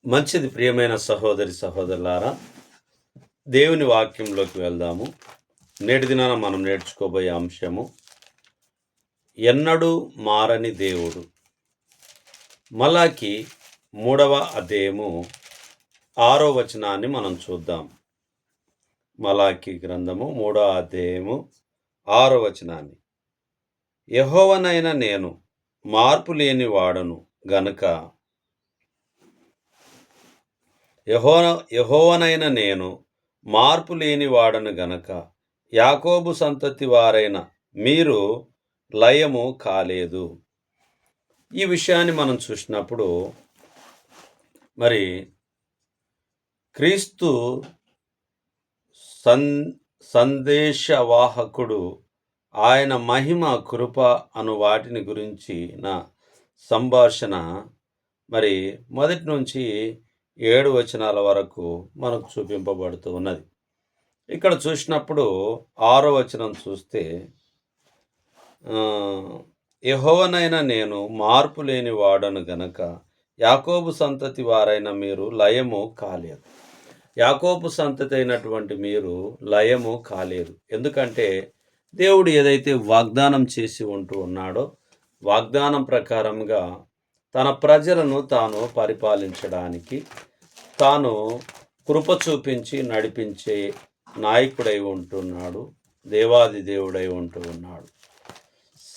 మంచిది. ప్రియమైన సహోదరి సహోదరులారా, దేవుని వాక్యంలోకి వెళ్దాము. నేటి దినాన మనం నేర్చుకోబోయే అంశము ఎన్నడూ మారని దేవుడు. మలాకి 3వ అధ్యాయము 6వ వచనాన్ని మనం చూద్దాం. మలాకి గ్రంథము 3వ అధ్యాయము 6వ వచనాన్ని. యెహోవానైన నేను మార్పు లేని వాడను గనుక యెహోవానైన నేను మార్పు లేని వాడను గనక యాకోబు సంతతి వారైన మీరు లయము కాలేదు. ఈ విషయాన్ని మనం చూసినప్పుడు మరి క్రీస్తు సందేశవాహకుడు, ఆయన మహిమ కృప అను వాటిని గురించి నా సంభాషణ మరి మొదటి నుంచి 7 వచనాల వరకు మనకు చూపింపబడుతూ ఉన్నది. ఇక్కడ చూసినప్పుడు 6వ వచనం చూస్తే యెహోవానైన నేను మార్పు లేని వాడను గనక యాకోబు సంతతి వారైన మీరు లయము కాలేదు. యాకోబు సంతతి అయినటువంటి మీరు లయము కాలేరు. ఎందుకంటే దేవుడు ఏదైతే వాగ్దానం చేసి ఉంటూ ఉన్నాడో వాగ్దానం ప్రకారంగా తన ప్రజలను తాను పరిపాలించడానికి తాను కృప చూపించి నడిపించే నాయకుడై ఉంటున్నాడు, దేవాది దేవుడై ఉంటూ ఉన్నాడు.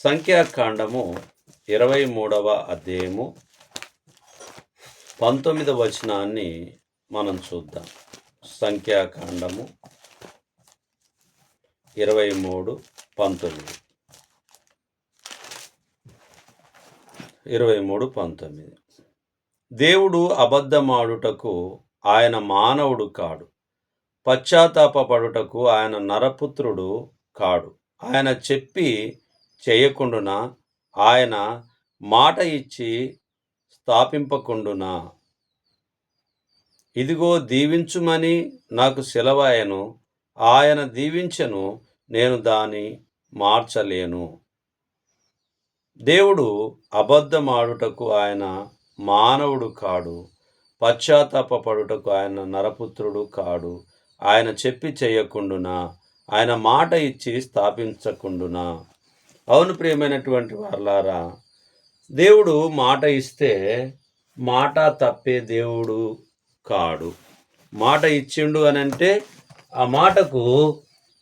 సంఖ్యాకాండము 23వ అధ్యాయము 19వ వచనాన్ని మనం చూద్దాం. సంఖ్యాకాండము 23:19. దేవుడు అబద్ధమాడుటకు ఆయన మానవుడు కాడు, పశ్చాత్తాపపడుటకు ఆయన నరపుత్రుడు కాడు. ఆయన చెప్పి చేయకుండునా, ఆయన మాట ఇచ్చి స్థాపింపకుండునా. ఇదిగో దీవించుమని నాకు సెలవాయను, ఆయన దీవించెను, నేను దాని మార్చలేను. దేవుడు అబద్ధమాడుటకు ఆయన మానవుడు కాడు, పశ్చాత్తాపపడుటకు ఆయన నరపుత్రుడు కాడు. ఆయన చెప్పి చేయకుండునా, ఆయన మాట ఇచ్చి స్థాపించకుండునా. అవును ప్రియమైనటువంటి వారలారా, దేవుడు మాట ఇస్తే మాట తప్పే దేవుడు కాడు. మాట ఇచ్చిండు అని అంటే ఆ మాటకు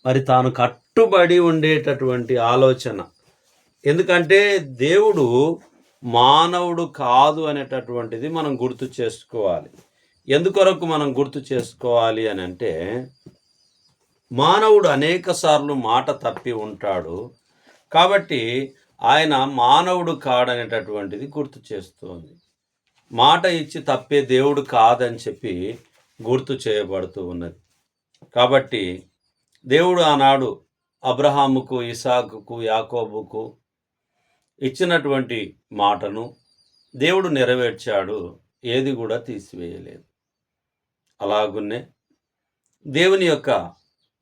మరి తాను కట్టుబడి ఉండేటటువంటి ఆలోచన. ఎందుకంటే దేవుడు మానవుడు కాదు అనేటటువంటిది మనం గుర్తు చేసుకోవాలి. ఎందుకొరకు మనం గుర్తు చేసుకోవాలి అని అంటే, మానవుడు అనేక సార్లు మాట తప్పి ఉంటాడు. కాబట్టి ఆయన మానవుడు కాడనేటటువంటిది గుర్తు చేస్తుంది. మాట ఇచ్చి తప్పే దేవుడు కాదని చెప్పి గుర్తు చేయబడుతూ ఉన్నది. కాబట్టి దేవుడు ఆనాడు అబ్రహాముకు, ఇసాకుకు, యాకోబుకు ఇచ్చినటువంటి మాటను దేవుడు నెరవేర్చాడు, ఏది కూడా తీసివేయలేదు. అలాగున్నే దేవుని యొక్క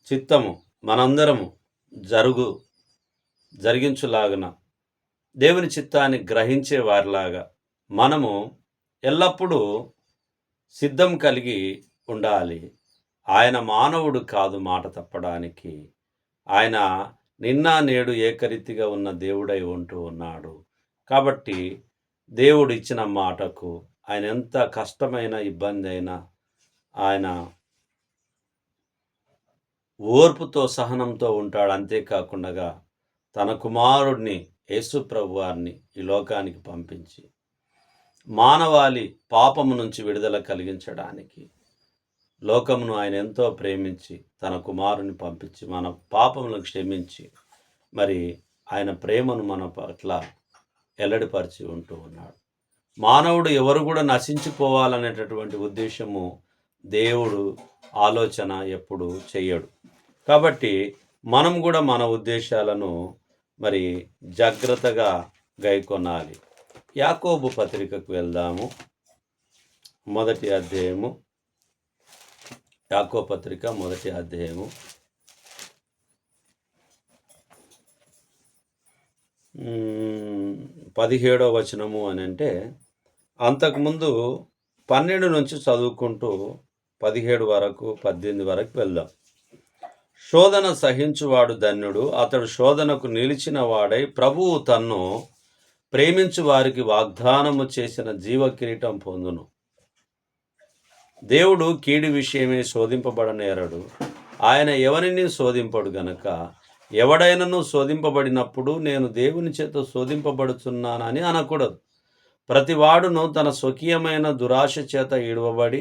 చిత్తము మనందరము జరిగించులాగున దేవుని చిత్తాన్ని గ్రహించే వారిలాగా మనము ఎల్లప్పుడూ సిద్ధం కలిగి ఉండాలి. ఆయన మానవుడు కాదు మాట తప్పడానికి. ఆయన నిన్న నేడు ఏకరీతిగా ఉన్న దేవుడై ఉంటూ ఉన్నాడు. కాబట్టి దేవుడు ఇచ్చిన మాటకు ఆయన ఎంత కష్టమైన ఇబ్బంది అయినా ఆయన ఓర్పుతో సహనంతో ఉంటాడు. అంతేకాకుండా తన కుమారుడిని యేసు ప్రభువారిని ఈ లోకానికి పంపించి మానవాళి పాపము నుంచి విడుదల కలిగించడానికి లోకమును ఆయన ఎంతో ప్రేమించి తన కుమారుని పంపించి మన పాపములను క్షమించి మరి ఆయన ప్రేమను మన పట్ల వెల్లడిపరిచి ఉంటూ ఉన్నాడు. మానవుడు ఎవరు కూడా నశించిపోవాలనేటటువంటి ఉద్దేశము దేవుడు ఆలోచన ఎప్పుడు చెయ్యడు. కాబట్టి మనం కూడా మన ఉద్దేశాలను మరి జాగ్రత్తగా గైకొనాలి. యాకోబు పత్రికకు వెళ్దాము. మొదటి అధ్యాయము, యాకోబు పత్రిక మొదటి అధ్యాయము 17వ వచనము అని అంటే, అంతకుముందు 12 నుంచి చదువుకుంటూ 17 వరకు 18 వరకు వెళ్దాం. శోధన సహించువాడు ధన్యుడు, అతడు శోధనకు నిలిచిన వాడై ప్రభువు తన్ను ప్రేమించు వారికి వాగ్దానము చేసిన జీవ కిరీటం పొందును. దేవుడు కీడి విషయమే శోధింపబడనేరడు, ఆయన ఎవరిని శోధింపడు గనక ఎవడైనను శోధింపబడినప్పుడు నేను దేవుని చేత శోధింపబడుచున్నానని అనకూడదు. ప్రతివాడును తన స్వకీయమైన దురాశ చేత ఈడవబడి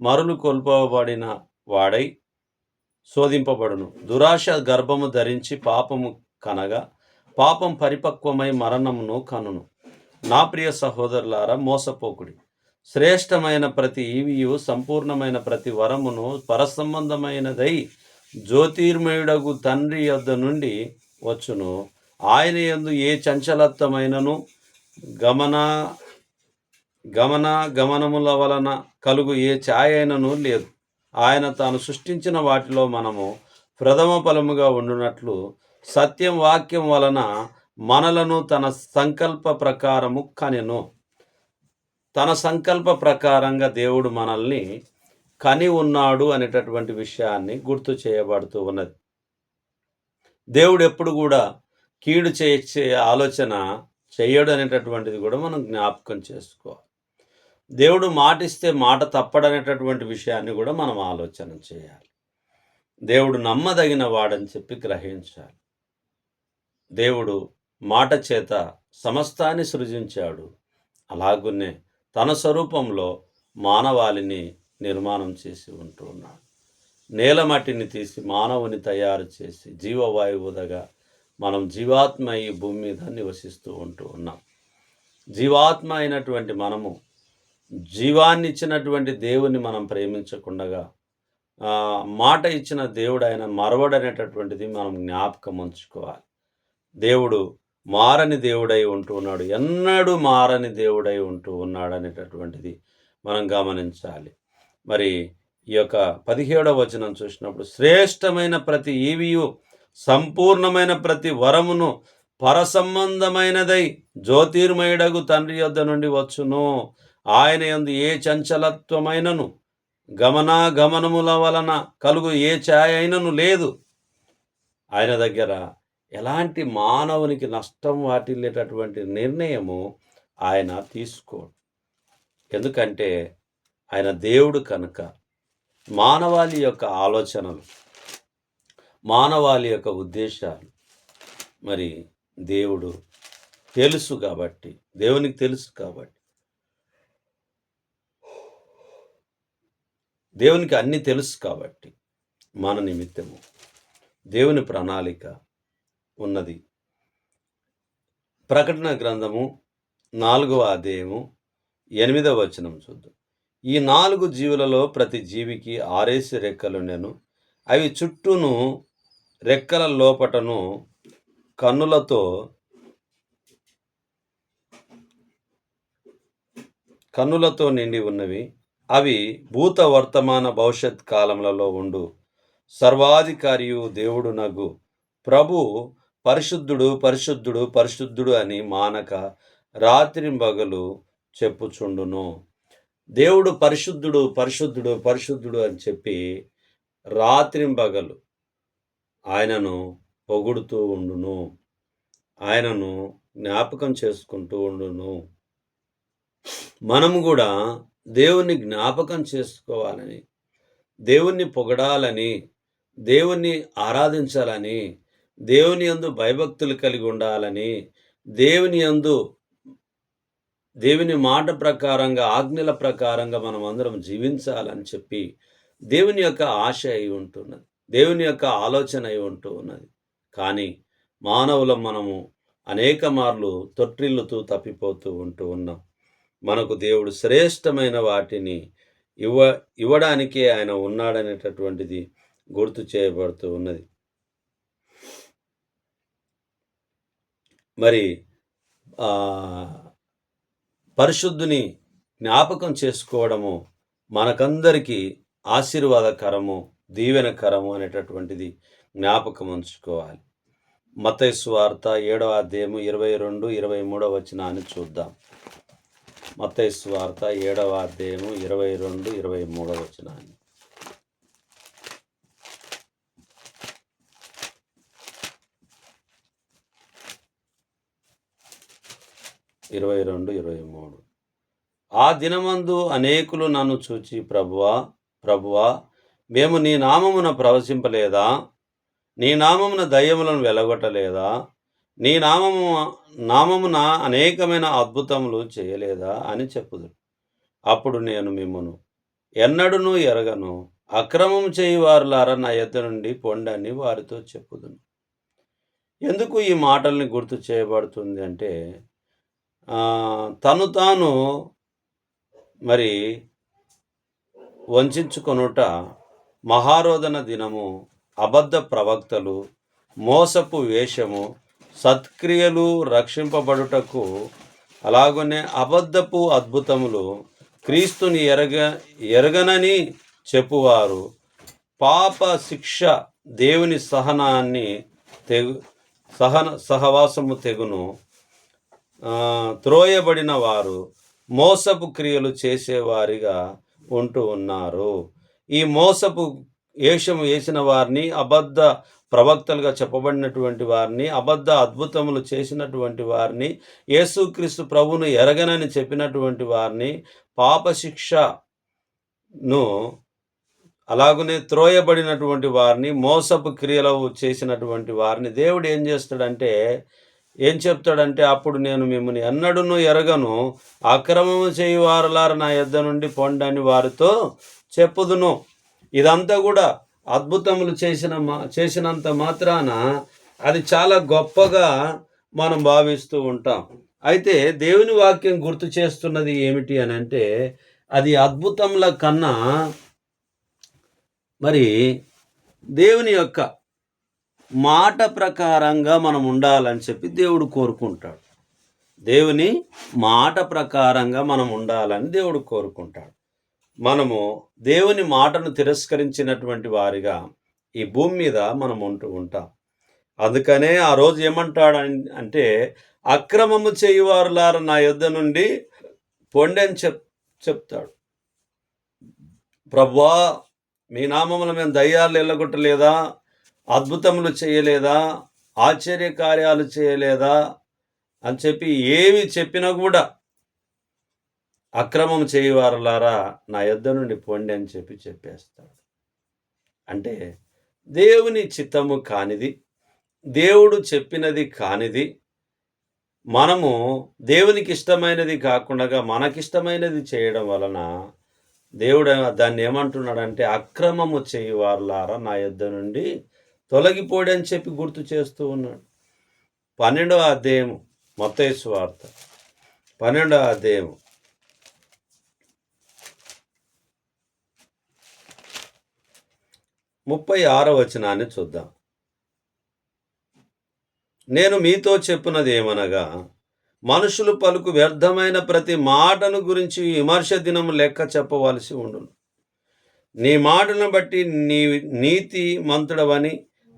మరులు కొల్పబడిన వాడై శోధింపబడును. దురాశ గర్భము ధరించి పాపము కనగా పాపం పరిపక్వమై మరణమును కనును. నా ప్రియ సహోదరులారా, మోసపోకుడి. శ్రేష్టమైన ప్రతి ఈవియు సంపూర్ణమైన ప్రతి వరమును పరసంబంధమైనదై జ్యోతిర్మయుడగు తండ్రి యొద్ద నుండి వచ్చును. ఆయన యందు ఏ చంచలత్వమైనను గమనముల వలన కలుగు ఏ ఛాయ అయినను లేదు. ఆయన తాను సృష్టించిన వాటిలో మనము ప్రథమ ఫలముగా ఉండునట్లు సత్యం వాక్యం వలన మనలను తన సంకల్ప ప్రకారము కనెను. తన సంకల్ప ప్రకారంగా దేవుడు మనల్ని కని ఉన్నాడు అనేటటువంటి విషయాన్ని గుర్తు చేయబడుతూ ఉన్నది. దేవుడు ఎప్పుడు కూడా కీడు చేసే ఆలోచన చేయడు అనేటటువంటిది కూడా మనం జ్ఞాపకం చేసుకోవాలి. దేవుడు మాటిస్తే మాట తప్పడనేటటువంటి విషయాన్ని కూడా మనం ఆలోచన చేయాలి. దేవుడు నమ్మదగిన వాడని చెప్పి గ్రహించాలి. దేవుడు మాట చేత సమస్తాన్ని సృజించాడు. అలాగునే తన స్వరూపంలో మానవాళిని నిర్మాణం చేసి ఉంటూ ఉన్నాడు. నేలమట్టిని తీసి మానవుని తయారు చేసి జీవవాయువుదగా మనం జీవాత్మ ఈ భూమి మీద నివసిస్తూ ఉంటూ ఉన్నాం. జీవాత్మ అయినటువంటి మనము జీవాన్ని ఇచ్చినటువంటి దేవుని మనం ప్రేమించకుండగా మాట ఇచ్చిన దేవుడు ఆయన మరవడనేటటువంటిది మనం జ్ఞాపకం ఉంచుకోవాలి. దేవుడు మారని దేవుడై ఉంటూ ఉన్నాడు, ఎన్నడూ మారని దేవుడై ఉంటూ ఉన్నాడు అనేటటువంటిది మనం గమనించాలి. మరి ఈ యొక్క 17వ వచనం చూసినప్పుడు శ్రేష్టమైన ప్రతి ఈవియు సంపూర్ణమైన ప్రతి వరమును పరసంబంధమైనదై జ్యోతిర్మయుడగు తండ్రి యొద్ద నుండి వచ్చును. ఆయన యందు ఏ చంచలత్వమైనను గమనముల వలన కలుగు ఏ ఛాయ అయినను లేదు. ఆయన దగ్గర ఎలాంటి మానవునికి నష్టం వాటిల్లేటటువంటి నిర్ణయము ఆయన తీసుకోడు. ఎందుకంటే ఆయన దేవుడు కనుక మానవాళి యొక్క ఆలోచనలు, మానవాళి యొక్క ఉద్దేశాలు మరి దేవుడు తెలుసు కాబట్టి, దేవునికి తెలుసు కాబట్టి, దేవునికి అన్నీ తెలుసు కాబట్టి మన నిమిత్తము దేవుని ప్రణాళిక ఉన్నది. ప్రకటన గ్రంథము 4వ అధ్యాయము 8వ వచనం చూద్దాం. ఈ 4 జీవులలో ప్రతి జీవికి 6 రెక్కలుండెను. అవి చుట్టూను రెక్కల లోపటను కన్నులతో నిండి ఉన్నవి. అవి భూత వర్తమాన భవిష్యత్ కాలములలో ఉండు సర్వాధికారియు దేవుడు నగు ప్రభు పరిశుద్ధుడు పరిశుద్ధుడు పరిశుద్ధుడు అని మానక రాత్రింబగలు చెప్పుచుండును. దేవుడు పరిశుద్ధుడు పరిశుద్ధుడు పరిశుద్ధుడు అని చెప్పి రాత్రింబగలు ఆయనను పొగుడుతూ ఉండును, ఆయనను జ్ఞాపకం చేసుకుంటూ ఉండును. మనము కూడా దేవుణ్ణి జ్ఞాపకం చేసుకోవాలని, దేవుణ్ణి పొగడాలని, దేవుణ్ణి ఆరాధించాలని, దేవుని యందు భయభక్తులు కలిగి ఉండాలని, దేవుని మాట ప్రకారంగా ఆజ్ఞల ప్రకారంగా మనం అందరం జీవించాలని చెప్పి దేవుని యొక్క ఆశ అయి ఉంటున్నది, దేవుని యొక్క ఆలోచన అయి ఉంటూ ఉన్నది. కానీ మానవులం మనము అనేక మార్లు తొట్టిల్లుతూ తప్పిపోతూ ఉంటూ ఉన్నాం. మనకు దేవుడు శ్రేష్టమైన వాటిని ఇవ్వడానికే ఆయన ఉన్నాడనేటటువంటిది గుర్తు చేయబడుతూ ఉన్నది. మరి పరిశుద్ధుని జ్ఞాపకం చేసుకోవడము మనకందరికీ ఆశీర్వాదకరము, దీవెనకరము అనేటటువంటిది జ్ఞాపకం ఉంచుకోవాలి. మత్తయి సువార్త 7వ అధ్యాయము 22, 23 వచనాన్ని చూద్దాం. మత్తయి సువార్త 7వ అధ్యాయము 22, 23 వచనాన్ని. 22, 23. ఆ దినమందు అనేకులు నన్ను చూచి, ప్రభువా ప్రభువా, మేము నీ నామమున ప్రవచింపలేదా? నీ నామమున దయ్యములను వెలగొట్టలేదా? నీ నామమున అనేకమైన అద్భుతములు చేయలేదా అని చెప్పుదురు. అప్పుడు నేను మిమ్మును ఎన్నడూనూ ఎరగను, అక్రమం చేయువారులారా నా యొద్ద నుండి పొండి అని వారితో చెప్పుదును. ఎందుకు ఈ మాటల్ని గుర్తు చేయబడుతుంది అంటే, తను తాను మరి వంచుకొనుట, మహారోదన దినము, అబద్ధ ప్రవక్తలు, మోసపు వేషము, సత్క్రియలు రక్షింపబడుటకు, అలాగనే అబద్ధపు అద్భుతములు, క్రీస్తుని ఎరగనని చెప్పువారు, పాప శిక్ష, దేవుని సహవాసము తెగును, త్రోయబడిన వారు, మోసపు క్రియలు చేసేవారిగా ఉంటూ ఉన్నారు. ఈ మోసపు వేషము వేసిన వారిని, అబద్ధ ప్రవక్తలుగా చెప్పబడినటువంటి వారిని, అబద్ధ అద్భుతములు చేసినటువంటి వారిని, యేసుక్రీస్తు ప్రభువును ఎరగనని చెప్పినటువంటి వారిని, పాప శిక్షను, అలాగనే త్రోయబడినటువంటి వారిని, మోసపు క్రియలు చేసినటువంటి వారిని దేవుడు ఏం చెప్తాడంటే, అప్పుడు నేను మిమ్మల్ని ఎన్నడూనూ ఎరగను, అక్రమము చేయువారులారా నా యొద్ద నుండి పొండి అని వారితో చెప్పుదును. ఇదంతా కూడా అద్భుతములు చేసినంత మాత్రాన అది చాలా గొప్పగా మనం భావిస్తూ ఉంటాం. అయితే దేవుని వాక్యం గుర్తు చేస్తున్నది ఏమిటి అని అంటే, అది అద్భుతముల కన్నా మరి దేవుని యొక్క మాట ప్రకారంగా మనం ఉండాలని చెప్పి దేవుడు కోరుకుంటాడు. దేవుని మాట ప్రకారంగా మనం ఉండాలని దేవుడు కోరుకుంటాడు. మనము దేవుని మాటను తిరస్కరించినటువంటి వారిగా ఈ భూమి మీద మనం ఉంటూ ఉంటాం. అందుకనే ఆ రోజు ఏమంటాడు అంటే, అక్రమము చేయువారులారా నా యొద్ద నుండి పొండి అని చెప్తాడు. ప్రభువా, మీ నామమున మేము దయ్యాలు వెళ్ళగొట్టలేదా? అద్భుతములు చేయలేదా? ఆశ్చర్య కార్యాలు చేయలేదా? అని చెప్పి ఏమి చెప్పినా కూడా, అక్రమం చేయువారులారా నా యొద్ద నుండి పొండి అని చెప్పేస్తాడు. అంటే దేవుని చిత్తము కానిది, దేవుడు చెప్పినది కానిది, మనము దేవునికి ఇష్టమైనది కాకుండా మనకిష్టమైనది చేయడం వలన దేవుడు దాన్ని ఏమంటున్నాడంటే, అక్రమము చేయువారులారా నా యొద్ద నుండి తొలగిపోడి అని చెప్పి గుర్తు చేస్తూ ఉన్నాడు. 12వ అధ్యాయము, మత్తయి సువార్త 12వ అధ్యాయము 36వ వచనాన్ని చూద్దాం. నేను మీతో చెప్పున్నది ఏమనగా, మనుషులు పలుకు వ్యర్థమైన ప్రతి మాటను గురించి విమర్శ దినము లెక్క చెప్పవలసి ఉండును. నీ మాటలను బట్టి నీ నీతి మంతుడవని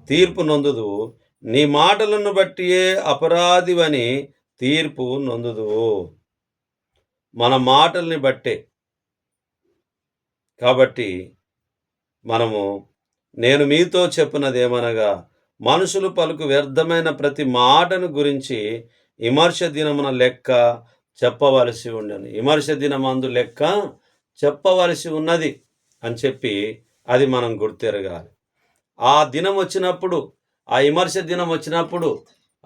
తీర్పు నొందుదువు, నీ మాటలను బట్టియే అపరాధివని తీర్పు నొందుదువు. మన మాటల్ని బట్టే. కాబట్టి నేను మీతో చెప్పున్నది ఏమనగా, మనుషులు పలుకు వ్యర్థమైన ప్రతి మాటను గురించి విమర్శ దినమున లెక్క చెప్పవలసి ఉండను. విమర్శ దినమందు లెక్క చెప్పవలసి ఉన్నది అని చెప్పి అది మనం గుర్తెరగాలి. ఆ దినం వచ్చినప్పుడు, ఆ విమర్శ దినం వచ్చినప్పుడు,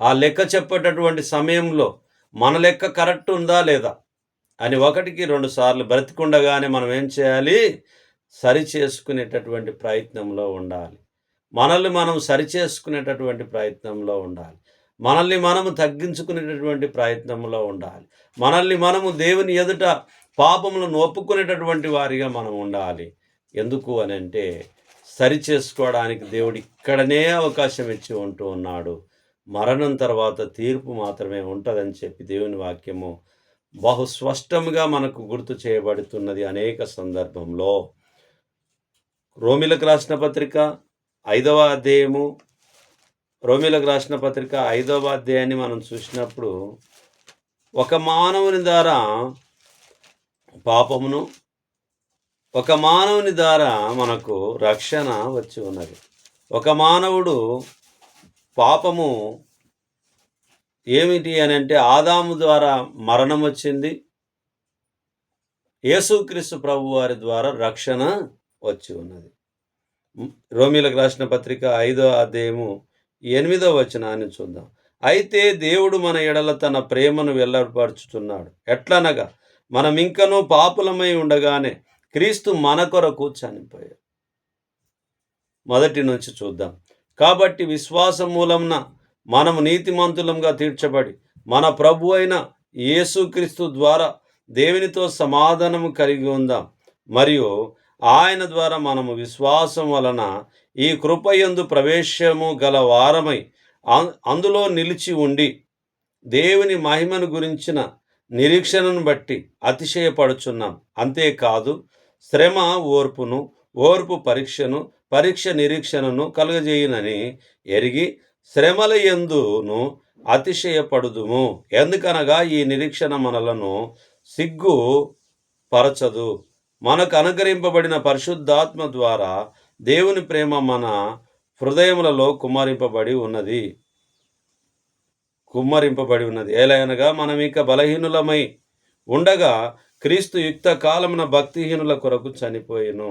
ఆ లెక్క చెప్పేటటువంటి సమయంలో మన లెక్క కరెక్ట్ ఉందా లేదా అని 1కి 2 సార్లు బ్రతికుండగానే మనం ఏం చేయాలి? సరి చేసుకునేటటువంటి ప్రయత్నంలో ఉండాలి. మనల్ని మనం సరిచేసుకునేటటువంటి ప్రయత్నంలో ఉండాలి. మనల్ని మనము తగ్గించుకునేటటువంటి ప్రయత్నంలో ఉండాలి. మనల్ని మనము దేవుని ఎదుట పాపములను ఒప్పుకునేటటువంటి వారిగా మనం ఉండాలి. ఎందుకు అని అంటే, సరి చేసుకోవడానికి దేవుడు ఇక్కడనే అవకాశం ఇచ్చి ఉంటూ ఉన్నాడు. మరణం తర్వాత తీర్పు మాత్రమే ఉంటుందని చెప్పి దేవుని వాక్యము బహు స్పష్టంగా మనకు గుర్తు చేయబడుతున్నది అనేక సందర్భంలో. రోమీలకు రాసిన పత్రిక 5వ అధ్యాయము, రోమీలకు రాసిన పత్రిక 5వ అధ్యాయాన్ని మనం చూసినప్పుడు, ఒక మానవుని ద్వారా పాపమును ఒక మానవుని ద్వారా మనకు రక్షణ వచ్చి ఉన్నది. ఒక మానవుడు పాపము ఏమిటి అని అంటే ఆదాము ద్వారా మరణం వచ్చింది. యేసుక్రీస్తు ప్రభు వారి ద్వారా రక్షణ వచ్చి ఉన్నది. రోమీలకు రాసిన పత్రిక 5వ అధ్యాయము 8వ వచనాన్ని చూద్దాం. అయితే దేవుడు మన ఎడల తన ప్రేమను వెల్లడిపరుచుతున్నాడు. ఎట్లనగా మనమింకనూ పాపులమై ఉండగానే క్రీస్తు మన కొరకు చనిపోయాడు. మొదటి నుంచి చూద్దాం. కాబట్టి విశ్వాసం మూలంన మనము నీతిమంతులంగా తీర్చబడి మన ప్రభు అయిన యేసుక్రీస్తు ద్వారా దేవునితో సమాధానము కలిగి ఉందాం. మరియు ఆయన ద్వారా మనము విశ్వాసం వలన ఈ కృపయందు ప్రవేశము గల వారమై అందులో నిలిచి ఉండి దేవుని మహిమను గురించిన నిరీక్షణను బట్టి అతిశయపడుచున్నాం. అంతేకాదు శ్రమ ఓర్పును, ఓర్పు పరీక్షను, పరీక్ష నిరీక్షణను కలుగజేయునని ఎరిగి శ్రమల యందును అతిశయపడుదుము. ఎందుకనగా ఈ నిరీక్షణ మనలను సిగ్గు పరచదు. మనకు అనుగ్రహింపబడిన పరిశుద్ధాత్మ ద్వారా దేవుని ప్రేమ మన హృదయములలో కుమ్మరింపబడి ఉన్నది. ఏలయనగా మనం ఇక బలహీనులమై ఉండగా క్రీస్తు యుక్త కాలమున భక్తిహీనుల కొరకు చనిపోయెను.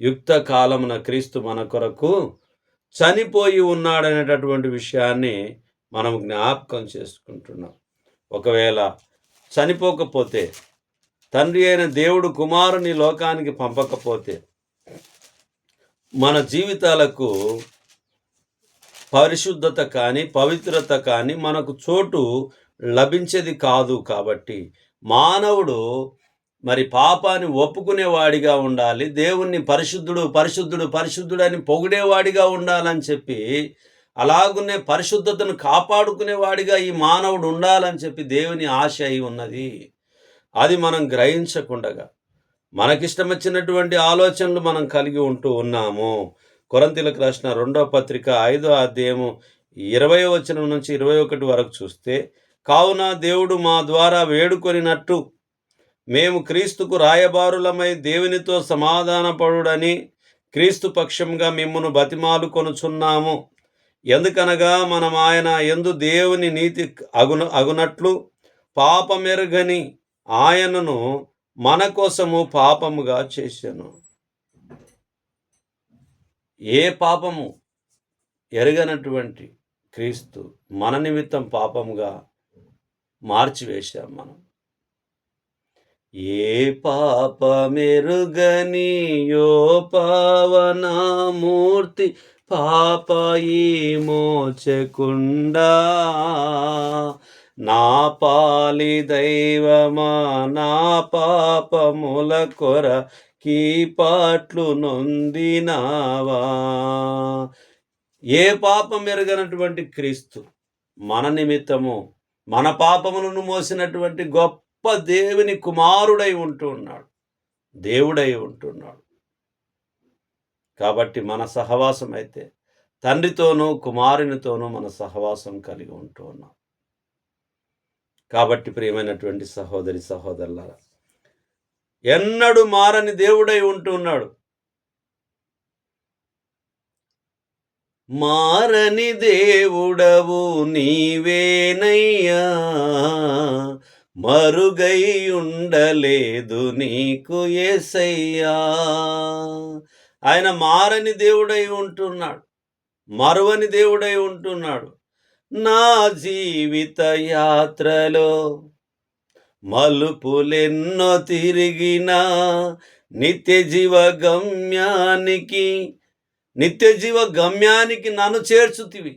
యుక్త కాలమున క్రీస్తు మన కొరకు చనిపోయి ఉన్నాడనేటటువంటి విషయాన్ని మనం జ్ఞాపకం చేసుకుంటున్నాం. ఒకవేళ చనిపోకపోతే, తండ్రి అయిన దేవుడు కుమారుని లోకానికి పంపకపోతే మన జీవితాలకు పరిశుద్ధత కానీ పవిత్రత కానీ మనకు చోటు లభించేది కాదు. కాబట్టి మానవుడు మరి పాపాన్ని ఒప్పుకునేవాడిగా ఉండాలి. దేవుణ్ణి పరిశుద్ధుడు పరిశుద్ధుడు పరిశుద్ధుడు అని పొగిడేవాడిగా ఉండాలని చెప్పి, అలాగునే పరిశుద్ధతను కాపాడుకునేవాడిగా ఈ మానవుడు ఉండాలని చెప్పి దేవుని ఆశ అయి ఉన్నది. అది మనం గ్రహించకుండగా మనకిష్టం వచ్చినటువంటి ఆలోచనలు మనం కలిగి ఉంటూ ఉన్నాము. కొరింథీయులకు రాసిన 2వ పత్రిక 5వ అధ్యాయము 20వ వచనం నుంచి 21 వరకు చూస్తే, కావున దేవుడు మా ద్వారా వేడుకొనినట్టు మేము క్రీస్తుకు రాయబారులమై దేవునితో సమాధానపడుడని క్రీస్తు పక్షంగా మిమ్మును బతిమాలు కొనుచున్నాము. ఎందుకనగా మనం ఆయన యందు దేవుని నీతి అగునట్లు పాపమెరుగని ఆయనను మన కోసము పాపముగా చేశాను. ఏ పాపము ఎరగనటువంటి క్రీస్తు మన నిమిత్తం పాపముగా మార్చివేశాం మనం. ఏ పాపమెరుగని యో పావనమూర్తి పాపయి మోచకుండా నా పాలి దైవమా నా పాపముల కొరకి పాట్లు నొందినావా. ఏ పాపం ఎరగనటువంటి క్రీస్తు మన నిమిత్తము మన పాపములను మోసినటువంటి గొప్ప దేవుని కుమారుడై ఉంటున్నాడు, దేవుడై ఉంటున్నాడు. కాబట్టి మన సహవాసం అయితే తండ్రితోనూ కుమారునితోనూ మన సహవాసం కలిగి ఉంటూ ఉన్నాం. కాబట్టి ప్రియమైనటువంటి సహోదరి సహోదరులారా, ఎన్నడూ మారని దేవుడై ఉంటున్నాడు. మారని దేవుడవు నీవేనయ్యా, మరుగై ఉండలేదు నీకు యేసయ్యా. ఆయన మారని దేవుడై ఉంటున్నాడు, మరువని దేవుడై ఉంటున్నాడు. నా జీవిత యాత్రలో మలుపులెన్నో తిరిగినా నిత్య జీవ గమ్యానికి నన్ను చేర్చుతివి.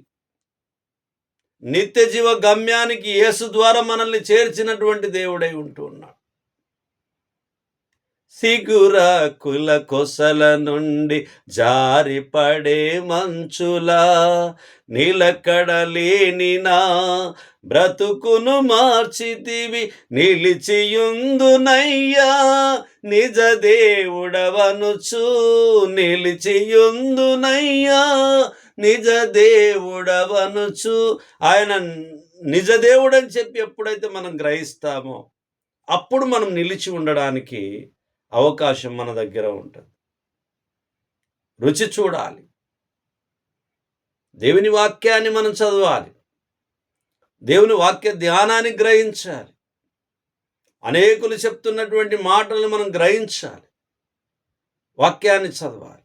నిత్య జీవ గమ్యానికి యేసు ద్వారా మనల్ని చేర్చినటువంటి దేవుడై ఉంటూ ఉన్నాడు. సిగురాకుల కొసల నుండి జారిపడే మంచులా నిలకడలేని నా బ్రతుకును మార్చితివి. నిలిచియుందునయ్యా నిజ దేవుడవనుచు, నిలిచియుందునయ్యా నిజ దేవుడవనుచు. ఆయన నిజ దేవుడని చెప్పి ఎప్పుడైతే మనం గ్రహిస్తామో అప్పుడు మనం నిలిచి ఉండడానికి అవకాశం మన దగ్గర ఉంటుంది. రుచి చూడాలి. దేవుని వాక్యాన్ని మనం చదవాలి. దేవుని వాక్య ధ్యానాన్ని గ్రహించాలి. అనేకులు చెప్తున్నటువంటి మాటలను మనం గ్రహించాలి. వాక్యాన్ని చదవాలి.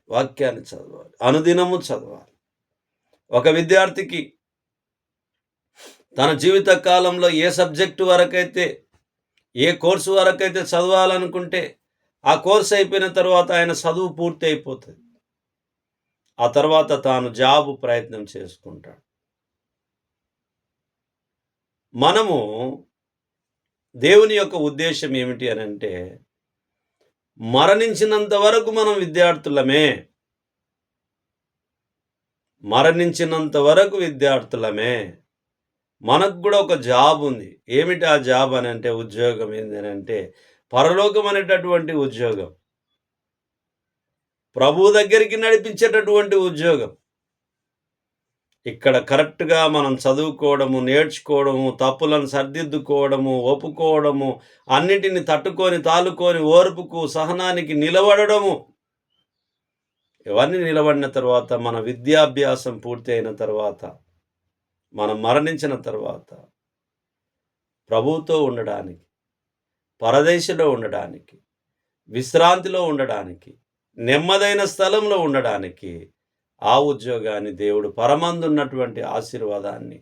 అనుదినము చదవాలి. ఒక విద్యార్థికి తన జీవిత కాలంలో ఏ సబ్జెక్టు వరకైతే, ఏ కోర్సు వరకైతే చదవాలనుకుంటే ఆ కోర్సు అయిపోయిన తర్వాత ఆయన చదువు పూర్తి అయిపోతుంది. ఆ తర్వాత తాను జాబు ప్రయత్నం చేసుకుంటాడు. మనము దేవుని యొక్క ఉద్దేశం ఏమిటి అని అంటే, మరణించినంత వరకు మనం విద్యార్థులమే. మనకు కూడా ఒక జాబ్ ఉంది. ఏమిటి ఆ జాబ్ అని అంటే, ఉద్యోగం ఏంది అని అంటే, పరలోకం అనేటటువంటి ఉద్యోగం, ప్రభు దగ్గరికి నడిపించేటటువంటి ఉద్యోగం. ఇక్కడ కరెక్ట్గా మనం చదువుకోవడము, నేర్చుకోవడము, తప్పులను సరిదిద్దుకోవడము, ఒప్పుకోవడము, అన్నిటిని తట్టుకొని తాలుకొని ఓర్పుకు సహనానికి నిలబడము. ఇవన్నీ నిలబడిన తర్వాత, మన విద్యాభ్యాసం పూర్తి అయిన తర్వాత, మనం మరణించిన తర్వాత ప్రభువుతో ఉండడానికి, పరదేశంలో ఉండడానికి, విశ్రాంతిలో ఉండడానికి, నెమ్మదైన స్థలంలో ఉండడానికి ఆ ఉద్యోగాన్ని దేవుడు పరమందున్నటువంటి ఆశీర్వాదాన్ని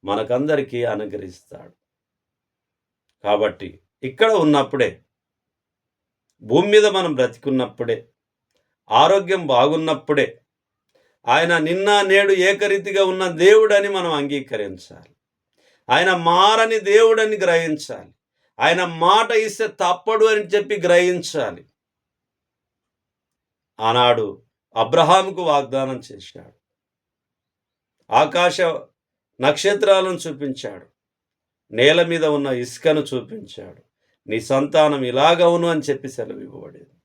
మనకందరికీ అనుగ్రహిస్తాడు. కాబట్టి ఇక్కడ ఉన్నప్పుడే, భూమి మీద మనం బ్రతికున్నప్పుడే, ఆరోగ్యం బాగున్నప్పుడే ఆయన నిన్న నేడు ఏకరీతిగా ఉన్న దేవుడని మనం అంగీకరించాలి. ఆయన మారని దేవుడని గ్రహించాలి. ఆయన మాట ఇస్తే తప్పడు అని చెప్పి గ్రహించాలి. ఆనాడు అబ్రహాముకు వాగ్దానం చేశాడు. ఆకాశ నక్షత్రాలను చూపించాడు. నేల మీద ఉన్న ఇసుకను చూపించాడు. నీ సంతానం ఇలాగవును అని చెప్పి సెలవు ఇవ్వబడింది.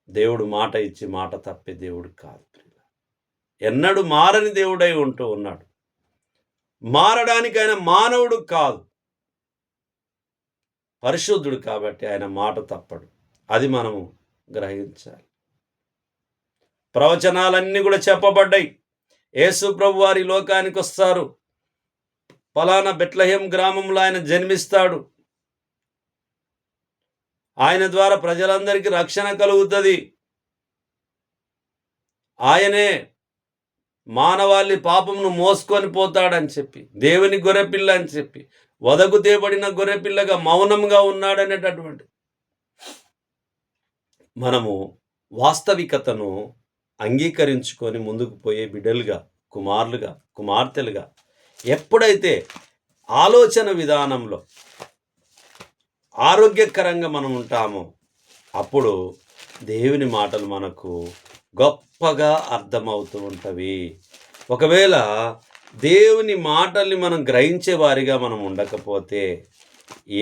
దేవుడు మాట ఇచ్చి మాట తప్పే దేవుడు కాదు. ఎన్నడూ మారని దేవుడై ఉంటూ ఉన్నాడు. మారడానికి ఆయన మానవుడు కాదు, పరిశుద్ధుడు కాబట్టి ఆయన మాట తప్పడు. అది మనము గ్రహించాలి. ప్రవచనాలన్నీ కూడా చెప్పబడ్డాయి. యేసు ప్రభు వారి లోకానికి వస్తారు. ఫలానా బెత్లెహేం గ్రామంలో ఆయన జన్మిస్తాడు. ఆయన ద్వారా ప్రజలందరికీ రక్షణ కలుగుతుంది. ఆయనే మానవాళి పాపమును మోసుకొని పోతాడని చెప్పి, దేవుని గొర్రెపిల్ల అని చెప్పి, వదకు తేబడిన గొర్రెపిల్లగా మౌనంగా ఉన్నాడనేటటువంటి మనము వాస్తవికతను అంగీకరించుకొని ముందుకు పోయే బిడ్డలుగా, కుమారులుగా, కుమార్తెలుగా ఎప్పుడైతే ఆలోచన విధానంలో ఆరోగ్యకరంగా మనం ఉంటామో, అప్పుడు దేవుని మాటలు మనకు గొప్పగా అర్థమవుతూ ఉంటవి. ఒకవేళ దేవుని మాటల్ని మనం గ్రహించే వారిగా మనం ఉండకపోతే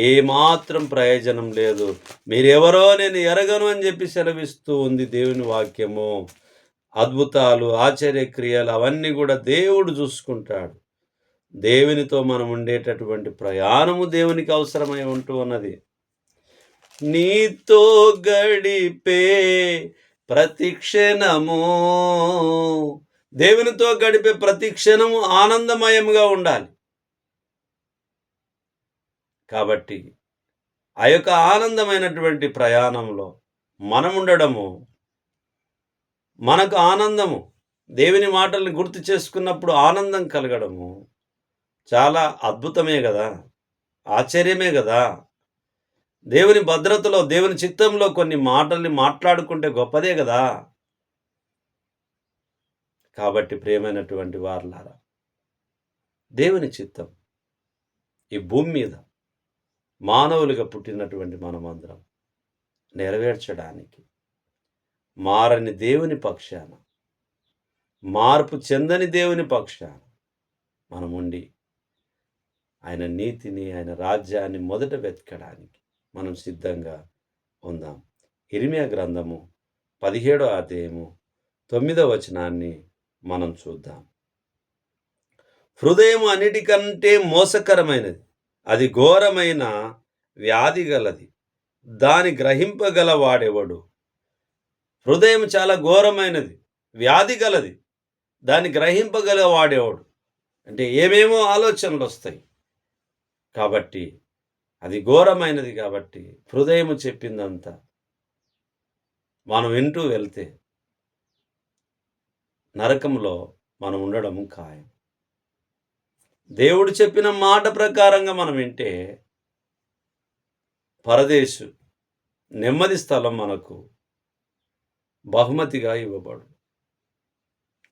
ఏమాత్రం ప్రయోజనం లేదు. మీరెవరో నేను ఎరగను అని చెప్పి సెలవిస్తూ ఉంది దేవుని వాక్యము. అద్భుతాలు, ఆశ్చర్యక్రియలు అవన్నీ కూడా దేవుడు చూసుకుంటాడు. దేవునితో మనం ఉండేటటువంటి ప్రయాణము దేవునికి అవసరమై ఉంటూ ఉన్నది. నీతో గడిపే ప్రతిక్షణము, దేవునితో గడిపే ప్రతిక్షణము ఆనందమయంగా ఉండాలి. కాబట్టి ఆ యొక్క ఆనందమైనటువంటి ప్రయాణంలో మనం ఉండడము, మనకు ఆనందము, దేవుని మాటల్ని గుర్తు చేసుకున్నప్పుడు ఆనందం కలగడము చాలా అద్భుతమే కదా, ఆశ్చర్యమే కదా. దేవుని భద్రతలో, దేవుని చిత్తంలో కొన్ని మాటల్ని మాట్లాడుకుంటే గొప్పదే కదా. కాబట్టి ప్రియమైనటువంటి వారలారా, దేవుని చిత్తం ఈ భూమి మీద మానవులుగా పుట్టినటువంటి మనమందరం నెరవేర్చడానికి మారని దేవుని పక్షాన, మార్పు చెందని దేవుని పక్షాన మనముండి ఆయన నీతిని, ఆయన రాజ్యాన్ని మొదట వెతకడానికి మనం సిద్ధంగా ఉందాం. ఇర్మియా గ్రంథము 17వ అధ్యాయము 9వ వచనాన్ని మనం చూద్దాం. హృదయం అన్నిటికంటే మోసకరమైనది, అది ఘోరమైన వ్యాధి గలది, దాని గ్రహింపగల వాడెవడు? హృదయం చాలా ఘోరమైనది, వ్యాధి గలది, దాన్ని గ్రహింపగల వాడేవాడు. అంటే ఏమేమో ఆలోచనలు వస్తాయి. కాబట్టి అది ఘోరమైనది. కాబట్టి హృదయం చెప్పిందంతా మనం వింటూ వెళ్తే నరకంలో మనం ఉండడం ఖాయం. దేవుడు చెప్పిన మాట ప్రకారంగా మనం వింటే పరదేశు నెమ్మది స్థలం మనకు బహుమతిగా ఇవ్వబడు.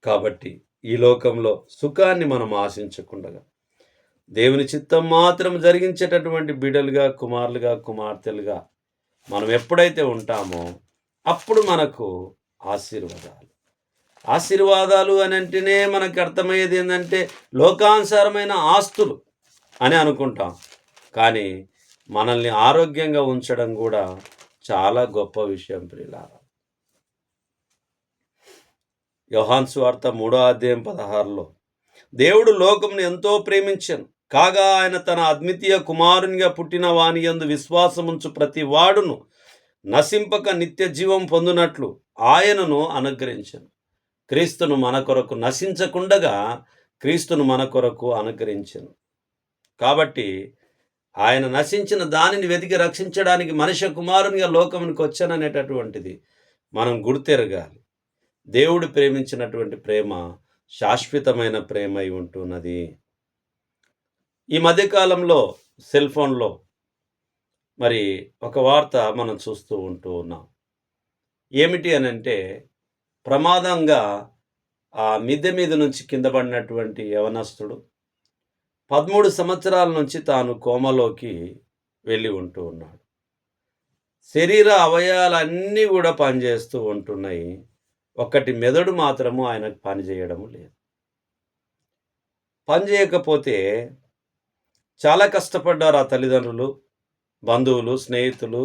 కాబట్టి ఈ లోకంలో సుఖాన్ని మనం ఆశించకుండగా దేవుని చిత్తం మాత్రం జరిగించేటటువంటి బిడ్డలుగా, కుమారులుగా, కుమార్తెలుగా మనం ఎప్పుడైతే ఉంటామో అప్పుడు మనకు ఆశీర్వాదాలు అని అంటేనే మనకు అర్థమయ్యేది ఏంటంటే లోకానుసారమైన ఆస్తులు అని అనుకుంటాం. కానీ మనల్ని ఆరోగ్యంగా ఉంచడం కూడా చాలా గొప్ప విషయం ప్రియులారా. యోహాను సువార్త 3:16 దేవుడు లోకమును ఎంతో ప్రేమించెను, కాగా ఆయన తన అద్వితీయ కుమారునిగా పుట్టిన వాని యందు విశ్వాసముంచు ప్రతి వాడును నశింపక నిత్య జీవం పొందునట్లు ఆయనను అనుగ్రహించెను. క్రీస్తును మన కొరకు నశించకుండగా క్రీస్తును మన కొరకు అనుగ్రహించెను. కాబట్టి ఆయన నశించిన దానిని వెతికి రక్షించడానికి మనిషి కుమారునిగా లోకమునికి వచ్చాననేటటువంటిది మనం గుర్తెరగాలి. దేవుడు ప్రేమించినటువంటి ప్రేమ శాశ్వతమైన ప్రేమ అయి ఉంటున్నది. ఈ మధ్యకాలంలో సెల్ ఫోన్లో మరి ఒక వార్త మనం చూస్తూ ఉన్నాం. ఏమిటి అని అంటే, ప్రమాదంగా ఆ మిద్దె మీద నుంచి కింద పడినటువంటి యవనస్తుడు 13 సంవత్సరాల నుంచి తాను కోమలోకి వెళ్ళి ఉన్నాడు. శరీర అవయవాలన్నీ కూడా పనిచేస్తూ ఉంటున్నాయి. ఒక్కటి మెదడు మాత్రము ఆయనకు పనిచేయడము లేదు. పనిచేయకపోతే చాలా కష్టపడ్డారు ఆ తల్లిదండ్రులు, బంధువులు, స్నేహితులు.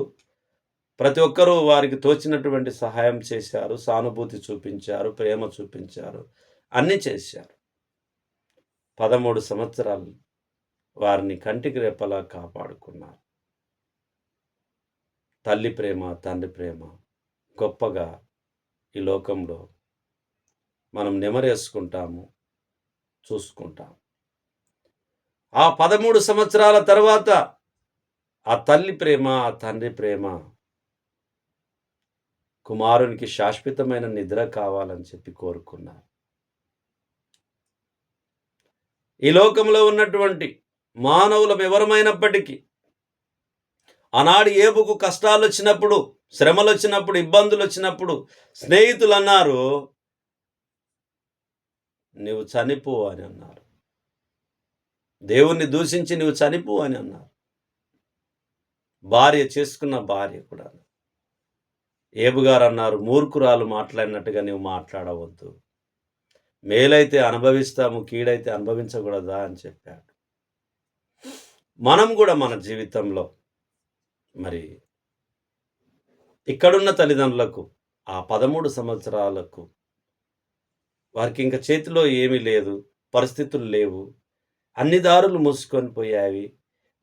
ప్రతి ఒక్కరూ వారికి తోచినటువంటి సహాయం చేశారు, సానుభూతి చూపించారు, ప్రేమ చూపించారు, అన్నీ చేశారు. 13 సంవత్సరాలు వారిని కంటికి రెప్పలా కాపాడుకున్నారు. తల్లి ప్రేమ, తండ్రి ప్రేమ గొప్పగా ఈ లోకంలో మనం నెమరేసుకుంటాము, చూసుకుంటాం. ఆ 13 సంవత్సరాల తర్వాత ఆ తల్లి ప్రేమ, ఆ తండ్రి ప్రేమ కుమారునికి శాశ్వతమైన నిద్ర కావాలని చెప్పి కోరుకున్నారు. ఈ లోకంలో ఉన్నటువంటి మానవులం ఎవరమైనప్పటికీ ఆనాడు ఏబుకు కష్టాలు వచ్చినప్పుడు, శ్రమలు వచ్చినప్పుడు, ఇబ్బందులు వచ్చినప్పుడు స్నేహితులు అన్నారు, నీవు చనిపో అని అన్నారు. దేవుణ్ణి దూషించి నువ్వు చనిపో అని అన్నారు. చేసుకున్న భార్య కూడా ఏబు గారు అన్నారు, మూర్ఖురాలు మాట్లాడినట్టుగా నువ్వు మాట్లాడవద్దు, మేలైతే అనుభవిస్తాము, కీడైతే అనుభవించకూడదా అని చెప్పాడు. మనం కూడా మన జీవితంలో మరి ఇక్కడున్న తల్లిదండ్రులకు ఆ 13 సంవత్సరాలకు వారికి ఇంకా చేతిలో ఏమీ లేదు, పరిస్థితులు లేవు, అన్ని దారులు మూసుకొని పోయావి,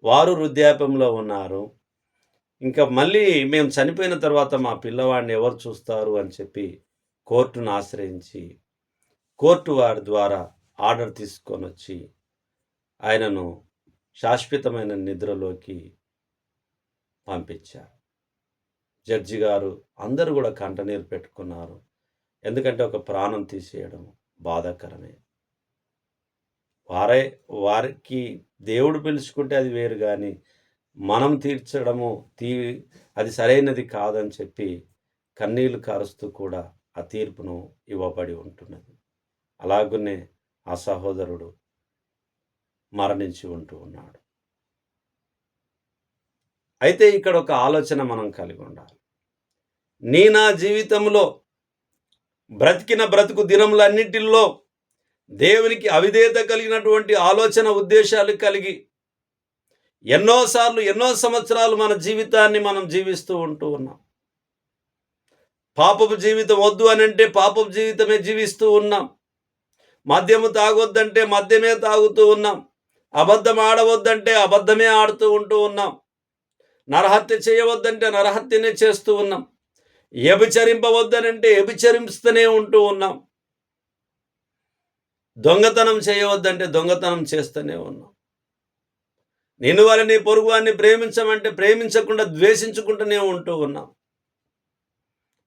వారు వృద్ధాప్యంలో ఉన్నారు. ఇంకా మళ్ళీ మేము చనిపోయిన తర్వాత మా పిల్లవాడిని ఎవరు చూస్తారు అని చెప్పి కోర్టును ఆశ్రయించి కోర్టు వారి ద్వారా ఆర్డర్ తీసుకొని వచ్చి ఆయనను శాశ్వతమైన నిద్రలోకి పంపించారు. జడ్జి గారు అందరూ కూడా కంటనీరు పెట్టుకున్నారు. ఎందుకంటే ఒక ప్రాణం తీసేయడం బాధాకరమే. వారికి దేవుడు పిలుచుకుంటే అది వేరు, కానీ మనం తీర్చడము అది సరైనది కాదని చెప్పి కన్నీళ్లు కారుస్తూ కూడా ఆ తీర్పును ఇవ్వబడి ఉంటున్నది. అలాగనే ఆ సహోదరుడు మరణించి ఉన్నాడు. అయితే ఇక్కడ ఒక ఆలోచన మనం కలిగి ఉండాలి. నా జీవితంలో బ్రతికిన బ్రతుకు దినములన్నిటిలో దేవునికి అవిధేయత కలిగినటువంటి ఆలోచన, ఉద్దేశాలు కలిగి ఎన్నోసార్లు, ఎన్నో సంవత్సరాలు మన జీవితాన్ని మనం జీవిస్తూ ఉన్నాం. పాపపు జీవితం వద్దు అని అంటే పాపపు జీవితమే జీవిస్తూ ఉన్నాం. మద్యము తాగొద్దంటే మద్యమే తాగుతూ ఉన్నాం. అబద్ధం ఆడవద్దంటే అబద్ధమే ఆడుతూ ఉంటూ ఉన్నాం. నరహత్య చేయవద్దంటే నరహత్యనే చేస్తూ ఉన్నాం. వ్యభిచరింపవద్దనంటే వ్యభిచరిస్తూనే ఉంటూ ఉన్నాం. దొంగతనం చేయవద్దంటే దొంగతనం చేస్తూనే ఉన్నాం. నిన్ను వారిని పొరుగు వారిని ప్రేమించమంటే ప్రేమించకుండా ద్వేషించుకుంటూనే ఉంటూ ఉన్నాం.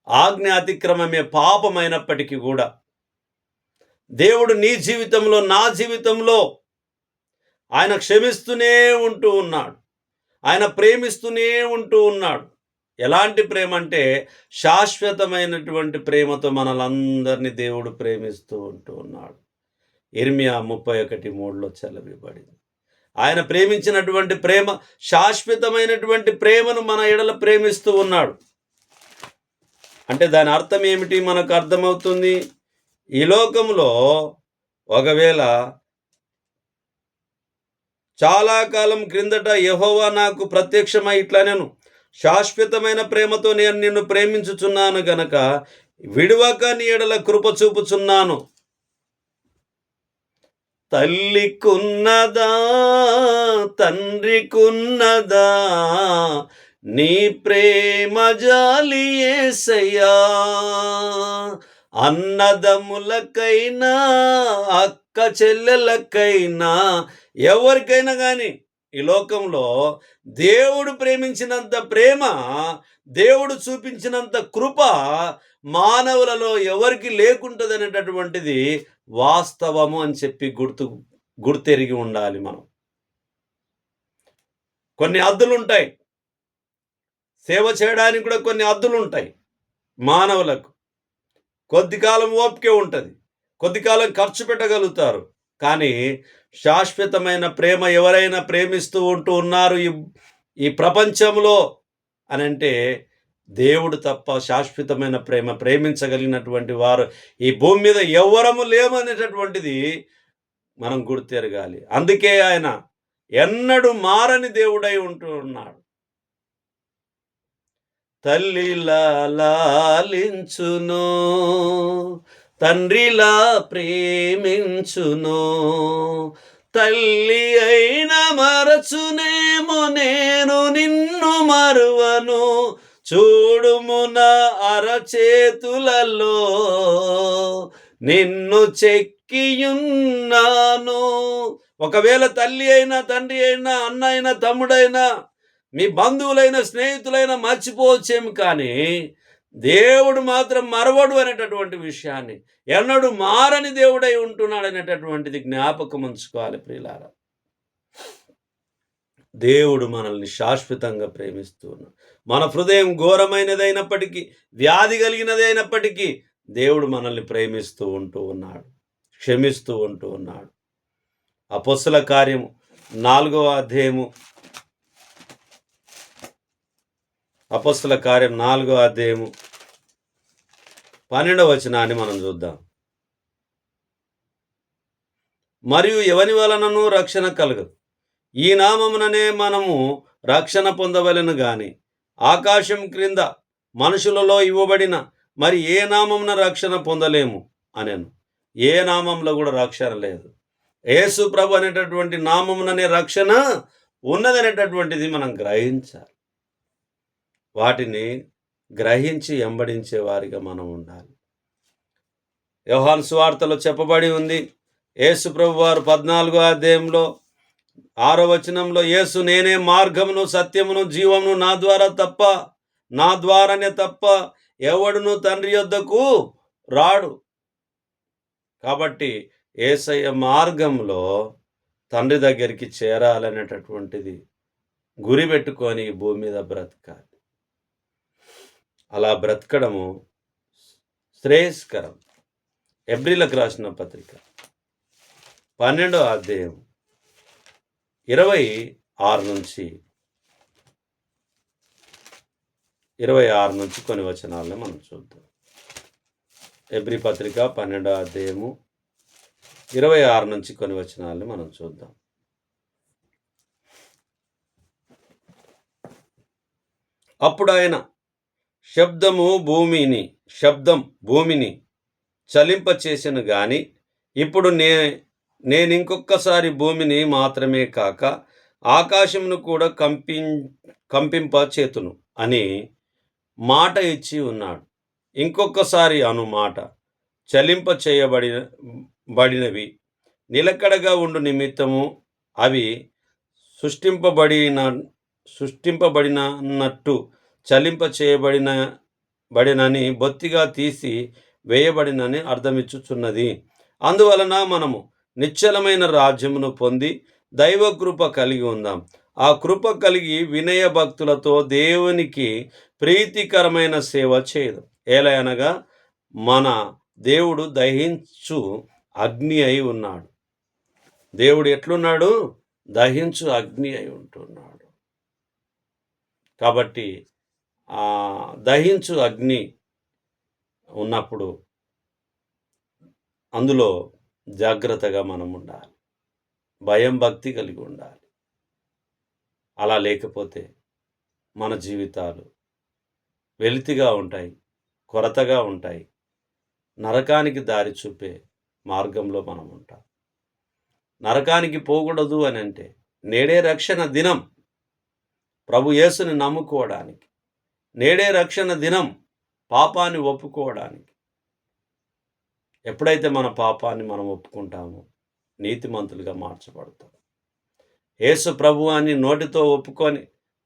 ఆజ్ఞ అతిక్రమమే పాపమైనప్పటికీ కూడా దేవుడు నీ జీవితంలో, నా జీవితంలో ఆయన క్షమిస్తూనే ఉంటూ ఉన్నాడు. ఆయన ప్రేమిస్తూనే ఉంటూ ఉన్నాడు. ఎలాంటి ప్రేమ అంటే శాశ్వతమైనటువంటి ప్రేమతో మనలందరినీ దేవుడు ప్రేమిస్తూ ఉంటూ ఉన్నాడు. ఇర్మియా 31:3 చలవిబడింది. ఆయన ప్రేమించినటువంటి ప్రేమ శాశ్వతమైనటువంటి ప్రేమను మన ఎడల ప్రేమిస్తూ ఉన్నాడు. అంటే దాని అర్థం ఏమిటి మనకు అర్థమవుతుంది. ఈ లోకంలో ఒకవేళ చాలా కాలం క్రిందట యెహోవా నాకు ప్రత్యక్షమై ఇట్లనెను, శాశ్వతమైన ప్రేమతో నేను నిన్ను ప్రేమించుచున్నాను గనక విడువక నీ ఎడల కృప చూపుచున్నాను. తల్లికున్నదా తండ్రికున్నదా నీ ప్రేమ జాలి యేసయ్యా, అన్నదమ్ములకైనా అక్క చెల్లెలకైనా ఎవరికైనా కానీ ఈ లోకంలో దేవుడు ప్రేమించినంత ప్రేమ, దేవుడు చూపించినంత కృప మానవులలో ఎవరికి లేకుంటుందనేటటువంటిది వాస్తవము అని చెప్పి గుర్తెరిగి ఉండాలి. మనం కొన్ని హద్దులుంటాయి. సేవ చేయడానికి కూడా కొన్ని హద్దులుంటాయి మానవులకు. కొద్ది కాలం ఓపిక ఉంటుంది, కొద్ది కాలం ఖర్చు పెట్టగలుగుతారు. కానీ శాశ్వతమైన ప్రేమ ఎవరైనా ప్రేమిస్తూ ఉంటూ ఉన్నారు ఈ ప్రపంచంలో అని అంటే దేవుడు తప్ప శాశ్వతమైన ప్రేమ ప్రేమించగలిగినటువంటి వారు ఈ భూమి మీద ఎవ్వరము లేమనేటటువంటిది మనం గుర్తెరగాలి. అందుకే ఆయన ఎన్నడూ మారని దేవుడై ఉంటూ ఉన్నాడు. తల్లిలా లాలించును, తండ్రిలా ప్రేమించును, తల్లి అయినా మరచునేమో నేను నిన్ను మరువను, చూడుమున అరచేతులలో నిన్ను చెక్కియున్నాను. ఒకవేళ తల్లి అయినా తండ్రి అయినా అన్న అయినా తమ్ముడైనా మీ బంధువులైన స్నేహితులైనా మర్చిపోవచ్చేమి, కానీ దేవుడు మాత్రం మరవడు అనేటటువంటి విషయాన్ని, ఎన్నడూ మారని దేవుడై ఉంటున్నాడు అనేటటువంటిది జ్ఞాపకం ఉంచుకోవాలి ప్రియులారా. దేవుడు మనల్ని శాశ్వతంగా ప్రేమిస్తూ ఉన్నాడు. మన హృదయం ఘోరమైనదైనప్పటికీ, వ్యాధి కలిగినదైనప్పటికీ దేవుడు మనల్ని ప్రేమిస్తూ ఉంటూ ఉన్నాడు, క్షమిస్తూ ఉంటూ ఉన్నాడు. అపొస్తలుల కార్యము 4వ అధ్యాయము, అపొస్తలుల కార్యం 4వ అధ్యాయము 12వ వచనాన్ని మనం చూద్దాం. మరియు ఎవని వలనను రక్షణ కలగదు, ఈ నామముననే మనము రక్షణ పొందవలెను గాని ఆకాశం క్రింద మనుషులలో ఇవ్వబడిన మరి ఏ నామమున రక్షణ పొందలేము అనెను. ఏ నామంలో కూడా రక్షణ లేదు. యేసు ప్రభు అనేటటువంటి నామముననే రక్షణ ఉన్నదనేటటువంటిది మనం గ్రహించాలి. వాటిని గ్రహించి వెంబడించే వారిగా మనం ఉండాలి. యోహాను సువార్తలో చెప్పబడి ఉంది, యేసు ప్రభు వారు 14వ అధ్యాయంలో 6వ వచనంలో, యేసు నేనే మార్గమును సత్యమును జీవమును, నా ద్వారానే తప్ప ఎవడును తండ్రి యొద్దకు రాడు. కాబట్టి యేసయ్య మార్గంలో తండ్రి దగ్గరికి చేరాలనేటటువంటిది గురి పెట్టుకొని ఈ భూమి మీద బ్రతకాలి. అలా బ్రతకడము శ్రేయస్కరం. హెబ్రీలకు రాసిన పత్రిక 12వ అధ్యాయం 26 నుంచి కొన్ని వచనాలను మనం చూద్దాం. హెబ్రీ పత్రిక 12వ అధ్యాయము 26 నుంచి కొన్ని వచనాలను మనం చూద్దాం. అప్పుడు ఆయన శబ్దం భూమిని చలింపచేసెను గాని ఇప్పుడు నేనింకొక్కసారి భూమిని మాత్రమే కాక ఆకాశమును కూడా కంపింపచేతును అని మాట ఇచ్చి ఉన్నాడు. ఇంకొక్కసారి అను మాట చలింప బడినవి నిలకడగా ఉండు నిమిత్తము అవి సృష్టింపబడిన సృష్టింపబడినట్టు చలింప చేయబడిన బడినని బొత్తిగా తీసి వేయబడినని అర్థమిచ్చుచున్నది. అందువలన మనము నిశ్చలమైన రాజ్యమును పొంది దైవ కృప కలిగి ఉందాం. ఆ కృప కలిగి వినయ భక్తులతో దేవునికి ప్రీతికరమైన సేవ చేయదు. ఏలయనగా మన దేవుడు దహించు అగ్ని అయి ఉన్నాడు. దేవుడు ఎట్లున్నాడు? దహించు అగ్ని అయి ఉంటున్నాడు. కాబట్టి ఆ దహించు అగ్ని ఉన్నప్పుడు అందులో జాగ్రత్తగా మనం ఉండాలి. భయం భక్తి కలిగి ఉండాలి. అలా లేకపోతే మన జీవితాలు వెలితిగా ఉంటాయి, కొరతగా ఉంటాయి. నరకానికి దారి చూపే మార్గంలో మనం ఉంటాం. నరకానికి పోకూడదు అని అంటే నేడే రక్షణ దినం. ప్రభు యేసుని నమ్ముకోవడానికి నేడే రక్షణ దినం. పాపాన్ని ఒప్పుకోవడానికి ఎప్పుడైతే మన పాపాన్ని మనం ఒప్పుకుంటామో నీతిమంతులుగా మార్చబడతాం. యేసు ప్రభు అని నోటితో ఒప్పుకొని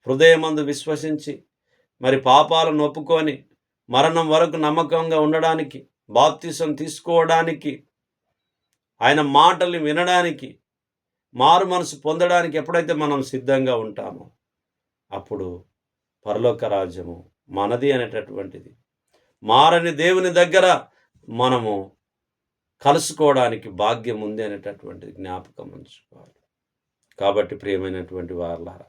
హృదయమందు విశ్వసించి మరి పాపాలను ఒప్పుకొని మరణం వరకు నమ్మకంగా ఉండడానికి, బాప్తిసం తీసుకోవడానికి, ఆయన మాటల్ని వినడానికి, మారు మనసు పొందడానికి ఎప్పుడైతే మనం సిద్ధంగా ఉంటామో అప్పుడు పరలోక రాజ్యము మనది అనేటటువంటిది, మారని దేవుని దగ్గర మనము కలుసుకోవడానికి భాగ్యం ఉంది అనేటటువంటిది జ్ఞాపకం ఉంచుకోవాలి. కాబట్టి ప్రియమైనటువంటి వారలారా,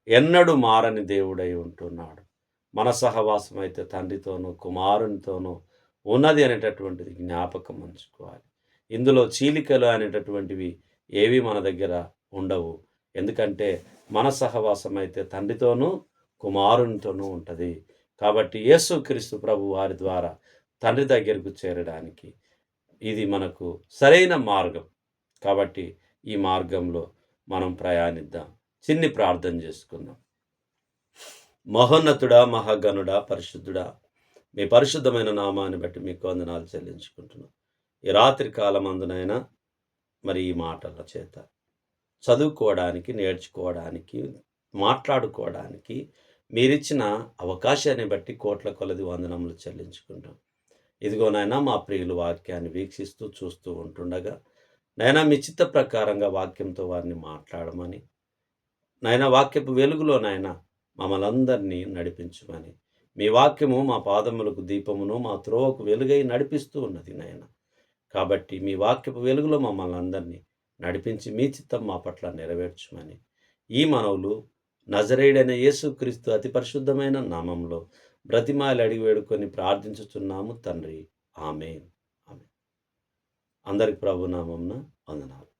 ఎన్నడూ మారని దేవుడై ఉంటున్నాడు. మన సహవాసం అయితే తండ్రితోనూ కుమారునితోనూ ఉన్నది అనేటటువంటిది జ్ఞాపకం ఉంచుకోవాలి. ఇందులో చీలికలు అనేటటువంటివి ఏవి మన దగ్గర ఉండవు. ఎందుకంటే మన సహవాసం అయితే తండ్రితోనూ కుమారునితోనూ ఉంటుంది. కాబట్టి యేసుక్రీస్తు ప్రభు వారి ద్వారా తండ్రి దగ్గరకు చేరడానికి ఇది మనకు సరైన మార్గం. కాబట్టి ఈ మార్గంలో మనం ప్రయాణిద్దాం. చిన్ని ప్రార్థన చేసుకుందాం. మహోన్నతుడా, మహాగణుడా, పరిశుద్ధుడా, మీ పరిశుద్ధమైన నామాన్ని బట్టి మీకు వందనాలు చెల్లించుకుంటున్నాం. ఈ రాత్రి కాలమందునైనా మరి ఈ మాటల చేత చదువుకోవడానికి, నేర్చుకోవడానికి, మాట్లాడుకోవడానికి మీరిచ్చిన అవకాశాన్ని బట్టి కోట్ల కొలది వందనములు చెల్లించుకుంటాం. ఇదిగో నాయనా, మా ప్రియులు వాక్యాన్ని వీక్షిస్తూ చూస్తూ ఉంటుండగా నాయనా మీ చిత్త ప్రకారంగా వాక్యంతో వారిని మాట్లాడమని, నాయనా వాక్యపు వెలుగులో నాయనా మమ్మల్ని అందరినీ నడిపించమని, మీ వాక్యము మా పాదములకు దీపమును మా త్రోవకు వెలుగై నడిపిస్తూ ఉన్నది నాయనా. కాబట్టి మీ వాక్యపు వెలుగులో మమ్మల్ని అందరినీ నడిపించి మీ చిత్తం మా పట్ల నెరవేర్చమని ఈ మనవులు నజరేయుడైన యేసుక్రీస్తు అతి పరిశుద్ధమైన నామంలో బ్రతిమాలి అడిగి వేడుకొని ప్రార్థించుచున్నాము తండ్రి. ఆమేన్. ఆమేన్. అందరికి ప్రభు నామమున వందనాలు.